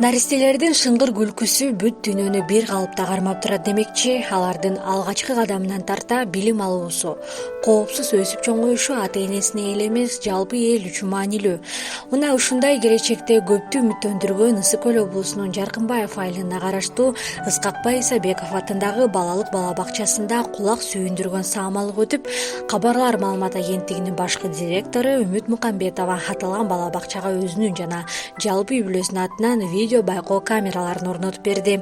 Наристелердин шыңгыр күлкүсү бүт дүйнөнү бир калыпта кармап турат демекчи. Алардын алгачкы кадамынан тарта билим алуусу, коопсуз өсүп чоңоюшу ата энесине эле эмес, жалпы эл үчүн маанилүү. Мына ушундай келечекте көптү үмүттөндүргөн Ысык көл облусунун Жаркынбаев айылына караштуу Ысқақбай Исабеков атындагы балалык бала бакчасында кулак сүйүндүргөн саамалык өтүп, Кабарлар маалымат агенттигинин башкы директору Үмүт Мукамбетова аталган бала бакчага өзүнүн жана жалпы үй бүлөсүнүн атынан видео байкоо камераларын орнотуп берди.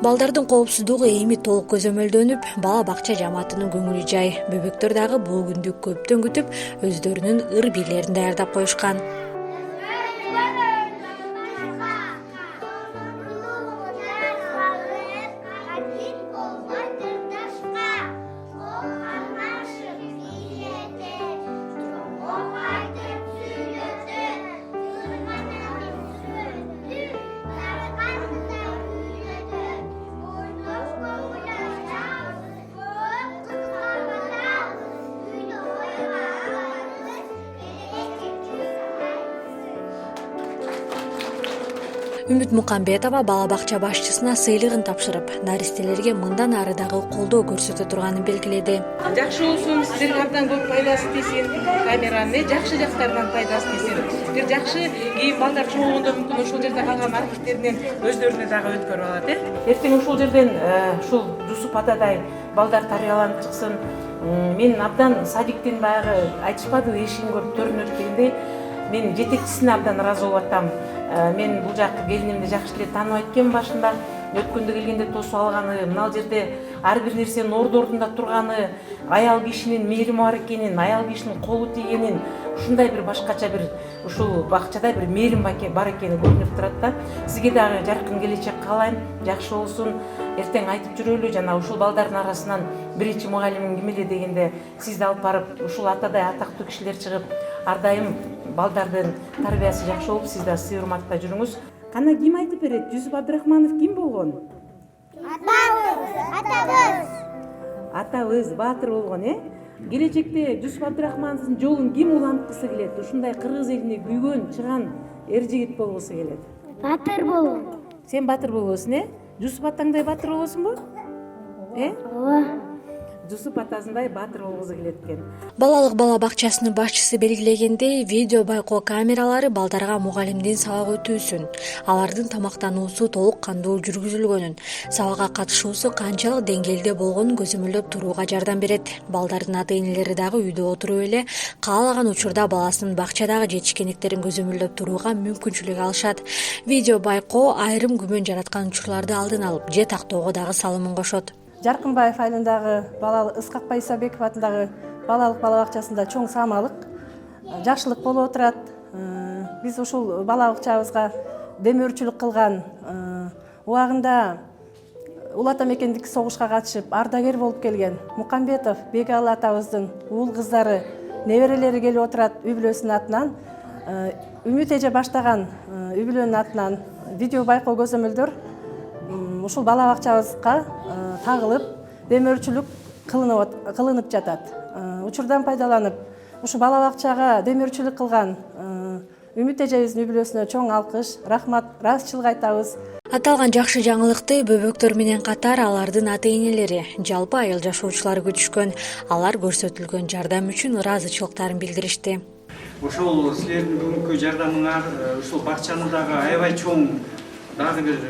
Балдардын коопсуздугу эми толук көзөмөлдөнүп, бала бакча жамаатынын көңүлү жай. Бөбөктөр дагы бул күндү көптөн күтүп, өздөрүнүн ыр бийлерин даярдап коюшкан. Үмүт Мукамбетова бала бакча башчысына сыйлыгын тапшырып, наристелерге мындан ары дагы колдоо көрсөтө турганын белгиледи. Жакшы болсун, силерге абдан көп пайдасы тиесин, камеранын жакшы жактарынан пайдасы тиесин. Бир жакшы кийин балдар чогулгондо мүмкүн ошол жерде калган архивтеринен өздөрүнө дагы өткөрүп алат. Эртең ошол жерден ушул Жусуп атадай балдар тарбияланып чыксын. Мен абдан садиктин баягы айтышпадыбы эшигин көрүп төрүнөт дегендей, мен жетекчисине абдан ыраазы болуп атам. Мен бул жакты келинимди жакшы эле тааныбайт экенмин башында. Өткөндө келгенде тосуп алганы, мына жерде ар бир нерсенин ордорунда турганы, аял кишинин мээрими бар экенин, аял кишинин колу тийгенин, ушундай бир башкача бир ушул бакчада бир мээрим бар экени көрүнүп турат да. Сизге дагы жаркын келечек каалайм, жакшы болсун. Эртең айтып жүрөлү, жана ушул балдардын арасынан биринчи мугалимиң ким эле дегенде сизди алып барып, ушул атадай атактуу кишилер чыгып, ар дайым балдардын тарбиясы жакшы болуп, сиз да сый урматта жүрүңүз. Кана ким айтып берет? Жусуп Абдрахманов ким болгон? Атабыз. Атабыз баатыр болгон, Келечекте Жусуп Абдрахмановдун жолун ким уланткысы келет? Ушундай кыргыз элине күйгөн, чыган эр жигит болгусу келет. Батыр болом. Сен батыр болосуң, Жусуп атаңдай батыр болосуңбу? Ооба. Жусуп атасындай батыр болгусу келет экен. Балалык бала бакчасынын башчысы белгилегендей, видео байкоо камералары балдарга мугалимдин сабак өтүүсүн, алардын тамактануусу толук кандуу жүргүзүлгөнүн, сабакка катышуусу канчалык деңгээлде болгонун көзөмөлдөп турууга жардам берет. Балдардын ата-энелери дагы үйдө отуруп эле каалаган учурда баласынын бакчадагы жетишкендиктерин көзөмөлдөп турууга мүмкүнчүлүк алышат. Видео байкоо айрым күмөн жараткан учурларды алдын алып, же тактоого дагы салымын кошот. Жаркынбаев айылындагы Ысқақбай Исабеков атындагы балалык бала бакчасында чоң саамалык, жакшылык болуп турат. Биз ушул бала бакчабызга демөөрчүлүк кылган, убагында Улуу Ата мекендик согушка катышып, ардагер болуп келген Мукамбетов Бегалы атабыздын уул кыздары, неберелери келип отурат үй бүлөсүнүн атынан. Үмүт эже баштаган үй бүлөнүн атынан видео байкоо көзөмөлдөр ушул бала бакчабызга тагылып, демөөрчүлүк кылынып жатат. Учурдан пайдаланып, ушу бала бакчага демөөрчүлүк кылган Үмүт эжебиздин үй бүлөсүнө чоң алкыш, рахмат, ыраазычылык айтабыз. Аталган жакшы жаңылыкты бөбөктөр менен катар алардын ата-энелери, жалпы айыл жашоочулары күтүшкөн. Алар көрсөтүлгөн жардам үчүн ыраазычылыктарын билдиришти. Ошол силердин бүгүнкү жардамыңар ушул бакчаны дагы аябай чоң дагы бир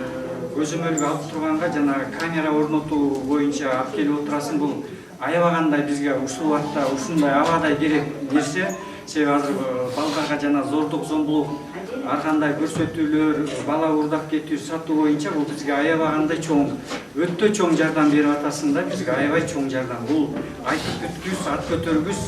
көзөмөлгө алып турганга, жана камера орнотуу боюнча алып келип отурасың. Бул аябагандай бизге ушул убакта ушундай абадай керек нерсе. Себеби азыр балдарга жана зордук, зомбулук, ар кандай көрсөтүүлөр, бала уурдап кетүү, сатуу боюнча бул бизге аябагандай чоң, өтө чоң жардам берип атасың да, бизге аябай чоң жардам. Бул айтып бүткүс, ат көтөргүс,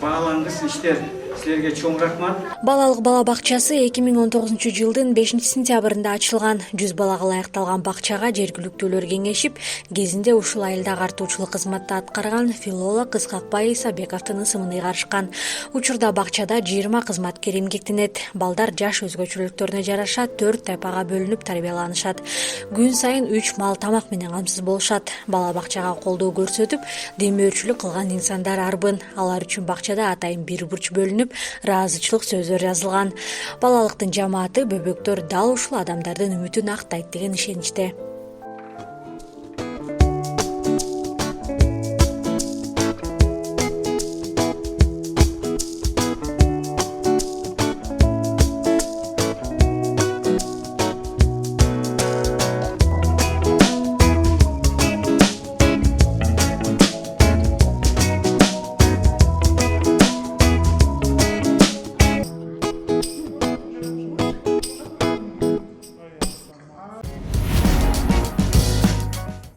баалангыс иштер. Силерге чоң рахмат. Балалык бала бакчасы 2019-жылдын 5-сентябрында ачылган. 100 балага ылайыкталган бакчага жергиликтүүлөр кеңешип, кезинде ушул айылда артуучулук кызматты аткарган филолог Ысқақбай Исабековдун ысымын ыйгарышкан. Учурда бакчада 20 кызматкер эмгектенет. Балдар жаш өзгөчөлүктөрүнө жараша 4 тайпага бөлүнүп тарбияланышат. Күн сайын 3 мал тамак менен камсыз болушат. Бала бакчага колдоо көрсөтүп, демөөрчүлүк кылган инсандар арбын. Алар үчүн бакчада атайын бир бурч бөлүнүп, ыраазычылык сөздөр жазылган. Балалыктын жамааты бөбөктөр дал ушул адамдардын үмүтүн актайт деген ишеничте.